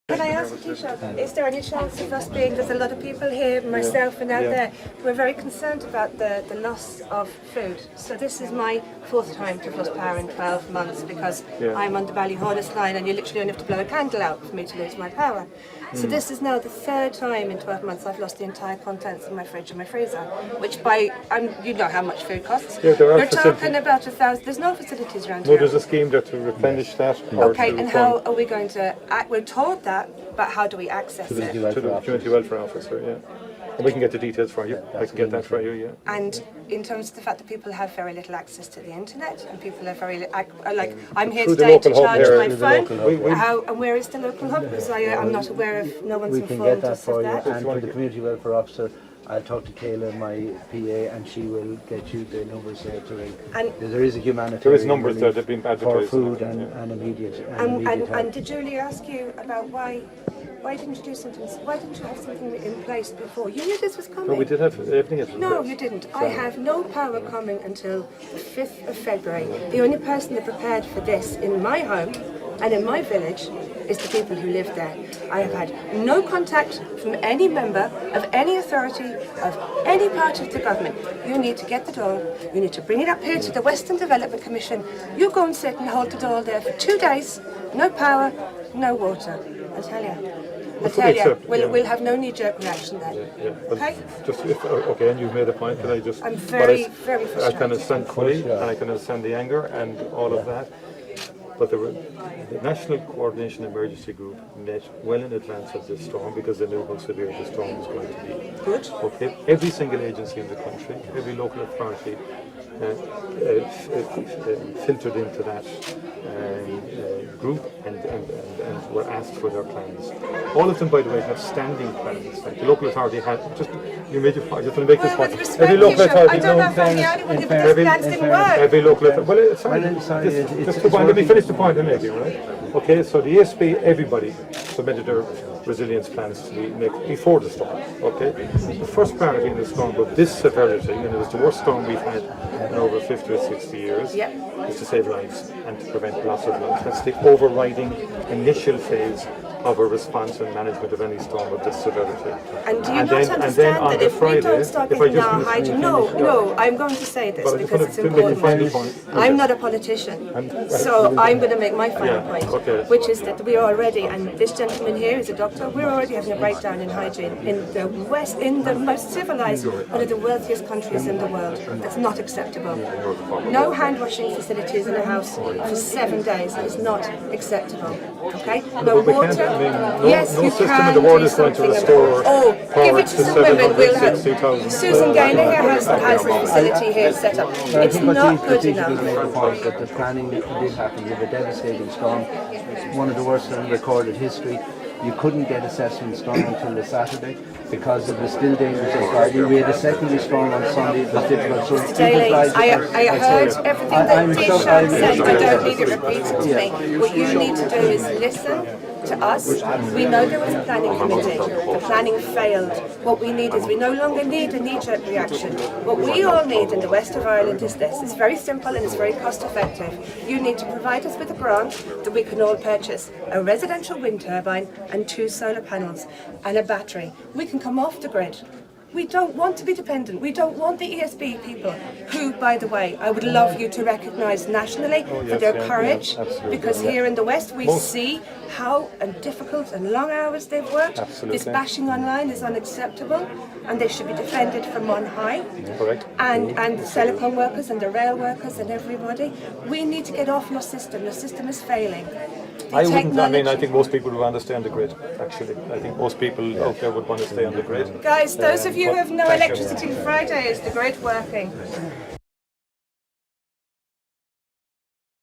Can I ask you, Micheal, is there any chance of us being, there's a lot of people here, myself and out there, who are very concerned about the loss of food. So this is my fourth time to lost power in 12 months because I'm on the Ballyhonus line and you literally only have to blow a candle out for me to lose my power. So this is now the third time in 12 months I've lost the entire contents of my fridge and my freezer, which you know how much food costs. Yeah, there are We're talking about 1,000, there's no facilities around here. No, there's a scheme there to replenish that. Okay, and how are we going to, we're told that, but how do we access it? To the Community Welfare Officer, And we can get the details for you. I can get that for you, And in terms of the fact that people have very little access to the internet, and people are very, like, I'm here today to charge my phone, and where is the local hub? Because I'm not aware of, no one's informed us of that. And for the Community Welfare Officer, I'll talk to Kayla, my PA, and she will get you the numbers there to ring. And there is a humanitarian there is numbers there that have been advertised for food and immediate help. And did Julie ask you about why didn't you do something? Why didn't you have something in place before? You knew this was coming. No, we did have everything. No, you didn't. I have no power coming until the 5th of February. The only person that prepared for this in my home and in my village is the people who live there. I have had no contact from any member of any authority of any part of the government. You need to get the door, you need to bring it up here to the Western Development Commission. You go and sit and hold the door there for 2 days, no power, no water. I tell you, we'll have no knee-jerk reaction then. Okay? Okay, and you've made a point. Can I just? I'm very frustrated. I can understand fully, and I can understand the anger and all of that. But the National Coordination Emergency Group met well in advance of this storm because they knew how severe the storm was going to be. Good. Okay. Every single agency in the country, every local authority filtered into that group and were asked for their plans. All of them, by the way, have standing plans. Like the local authority had you made your point. Just to make this point. Every local authority. I don't know how the plans didn't work. Every local authority. Let me finish the point I'm making, right? Okay, so the ESB, everybody submitted their resilience plans to be made before the storm. Okay, the first priority in the storm, but this severity, and it was the worst storm we've had in over 50 or 60 years, is to save lives and to prevent loss of life. That's the overriding initial phase of a response and management of any storm of this severity. And do you not understand that if we don't start getting our hygiene... No, I'm going to say this because it's important. I'm not a politician, so I'm going to make my final point, which is that we are already, and this gentleman here is a doctor, we're already having a breakdown in hygiene in the West, in the most civilized, one of the wealthiest countries in the world. That's not acceptable. No hand washing facilities in a house for 7 days is not acceptable. Okay? No water. Yes, no system in the world is going to restore give it to some women. We'll have Susan Gaynor here has a facility here set up. It's not good enough. Made the point that the planning did happen with a devastating storm, one of the worst in recorded history. You couldn't get assessments done until the Saturday because it was still dangerous on Friday. We had a secondary storm on Sunday. It was difficult. So I heard everything that Dishan said. I don't need it repeated to me. What you need to do is listen to us. We know there was a planning committee. The planning failed. What we need is we no longer need a knee-jerk reaction. What we all need in the west of Ireland is this. It's very simple and it's very cost-effective. You need to provide us with a grant that we can all purchase a residential wind turbine and 2 solar panels and a battery. We can come off the grid. We don't want to be dependent. We don't want the ESB people who, by the way, I would love you to recognise nationally for their courage, because here in the West we see how difficult and long hours they've worked. This bashing online is unacceptable and they should be defended from on high. Correct. And the telecom workers and the rail workers and everybody. We need to get off your system. Your system is failing. I think most people would understand the grid, actually. I think most people out there would want to stay on the grid. Guys, those of you who have no electricity, Friday is the grid working.